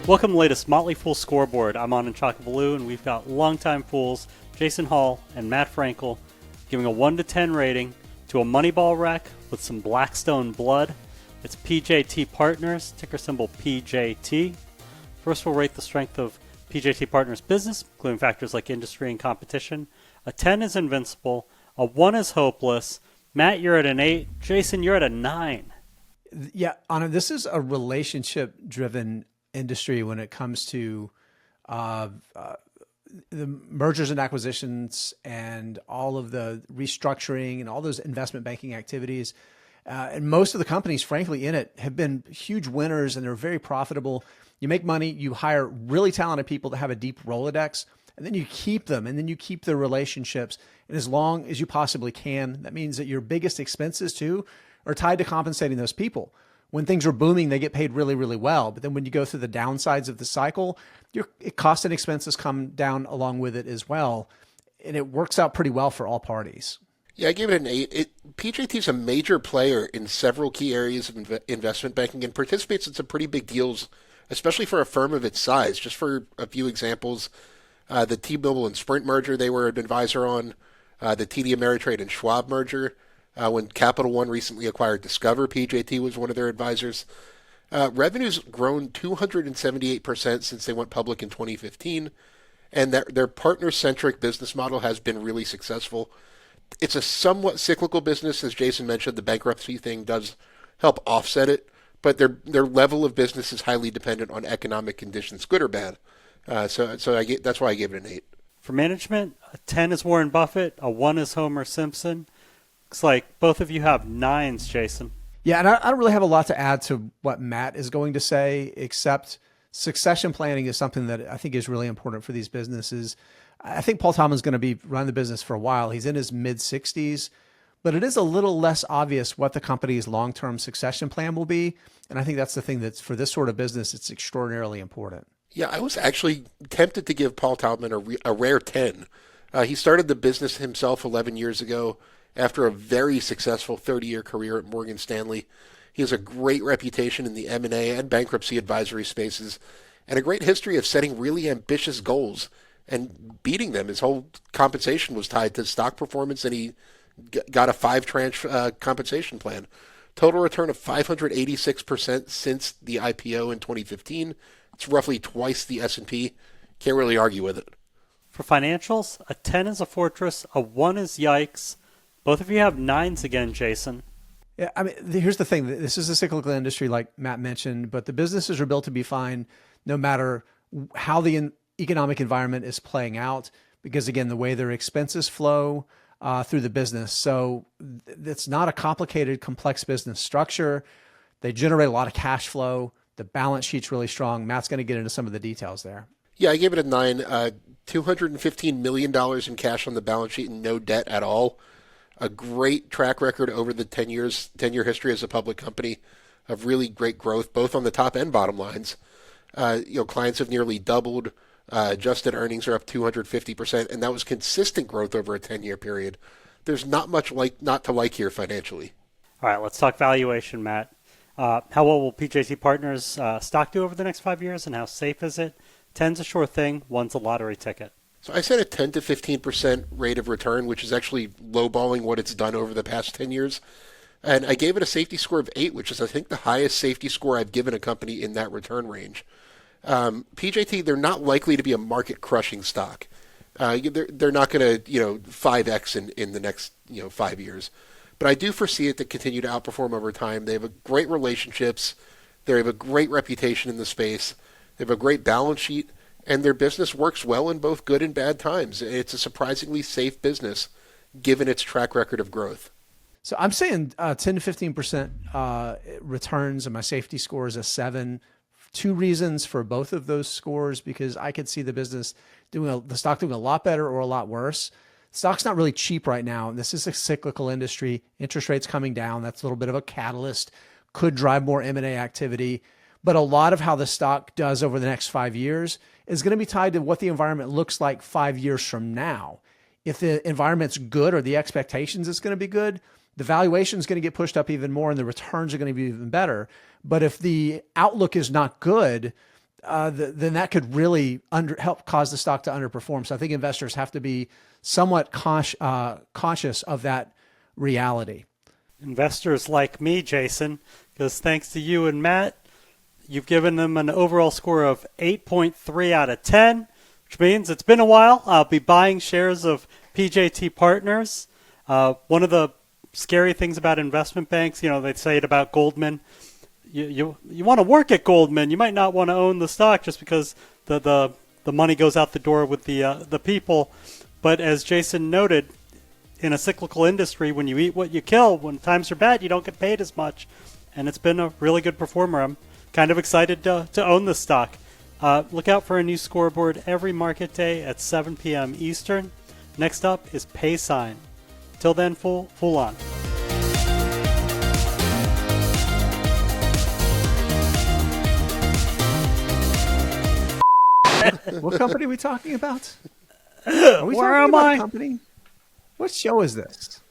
Welcome to the latest Motley Fool Scoreboard. I'm Anand Chokkavelu, and we've got longtime fools Jason Hall and Matt Frankel giving a 1 to 10 rating to a Moneyball wreck with some Blackstone blood. It's PJT Partners, ticker symbol PJT. First, we'll rate the strength of PJT Partners business, including factors like industry and competition. A 10 is invincible. A 1 is hopeless. Matt, you're at an 8. Jason, you're at a 9. Yeah, Anna, this is a relationship-driven industry when it comes to the mergers and acquisitions and all of the restructuring and all those investment banking activities. And most of the companies, frankly, in it have been huge winners, and they're very profitable. You make money, you hire really talented people that have a deep Rolodex, and then you keep them, and then you keep the relationships. And as long as you possibly can, that means that your biggest expenses too are tied to compensating those people. When things are booming, they get paid really, really well. But then when you go through the downsides of the cycle, your cost and expenses come down along with it as well. And it works out pretty well for all parties. Yeah, I gave it an 8. PJT is a major player in several key areas of investment banking and participates in some pretty big deals, especially for a firm of its size. Just for a few examples, the T-Mobile and Sprint merger they were an advisor on, the TD Ameritrade and Schwab merger. When Capital One recently acquired Discover, PJT was one of their advisors. Revenue's grown 278% since they went public in 2015, and their partner-centric business model has been really successful. It's a somewhat cyclical business, as Jason mentioned. The bankruptcy thing does help offset it, but their level of business is highly dependent on economic conditions, good or bad. That's why I gave it an 8. For management, a 10 is Warren Buffett, a 1 is Homer Simpson. Looks like both of you have 9s, Jason. Yeah, and I don't really have a lot to add to what Matt is going to say, except succession planning is something that I think is really important for these businesses. I think Paul Taubman's going to be running the business for a while. He's in his mid-60s, but it is a little less obvious what the company's long-term succession plan will be. And I think that's the thing that's, for this sort of business, it's extraordinarily important. Yeah, I was actually tempted to give Paul Taubman a rare 10. He started the business himself 11 years ago after a very successful 30-year career at Morgan Stanley. He has a great reputation in the M&A and bankruptcy advisory spaces and a great history of setting really ambitious goals and beating them. His whole compensation was tied to stock performance, and he got a 5-tranche compensation plan. Total return of 586% since the IPO in 2015. It's roughly twice the S&P. Can't really argue with it. For financials, a 10 is a fortress, a 1 is yikes. Both of you have 9s again, Jason. Yeah, I mean, here's the thing. This is a cyclical industry, like Matt mentioned, but the businesses are built to be fine no matter how the economic environment is playing out, because, again, the way their expenses flow through the business. So it's not a complicated, complex business structure. They generate a lot of cash flow. The balance sheet's really strong. Matt's going to get into some of the details there. Yeah, I gave it a 9. $215 million in cash on the balance sheet and no debt at all. A great track record over the 10-year history as a public company of really great growth, both on the top and bottom lines. Clients have nearly doubled. Adjusted earnings are up 250%, and that was consistent growth over a 10-year period. There's not much not to like here financially. All right, let's talk valuation, Matt. How well will PJT Partners stock do over the next 5 years, and how safe is it? 10's a sure thing, 1's a lottery ticket. So I said a 10 to 15% rate of return, which is actually lowballing what it's done over the past 10 years. And I gave it a safety score of 8, which is, I think, the highest safety score I've given a company in that return range. PJT, they're not likely to be a market-crushing stock. They're not going to, 5x in the next, 5 years. But I do foresee it to continue to outperform over time. They have a great relationships. They have a great reputation in the space. They have a great balance sheet. And their business works well in both good and bad times. It's a surprisingly safe business, given its track record of growth. So I'm saying 10 to 15% returns, and my safety score is a 7. 2 reasons for both of those scores, because I could see the business the stock doing a lot better or a lot worse. Stock's not really cheap right now. This is a cyclical industry. Interest rates coming down. That's a little bit of a catalyst. Could drive more M&A activity. But a lot of how the stock does over the next 5 years is going to be tied to what the environment looks like 5 years from now. If the environment's good, or the expectations it's going to be good, the valuation is going to get pushed up even more and the returns are going to be even better. But if the outlook is not good, then that could really help cause the stock to underperform. So I think investors have to be somewhat conscious of that reality. Investors like me, Jason, because thanks to you and Matt, you've given them an overall score of 8.3 out of 10, which means it's been a while. I'll be buying shares of PJT Partners. One of the scary things about investment banks, they say it about Goldman. You want to work at Goldman. You might not want to own the stock just because the money goes out the door with the people. But as Jason noted, in a cyclical industry, when you eat what you kill, when times are bad, you don't get paid as much. And it's been a really good performer. I'm kind of excited to own this stock. Look out for a new scoreboard every market day at 7 p.m. Eastern. Next up is PaySign. Till then, Fool on. What company are we talking about? Are we Where talking am about I? a company? What show is this?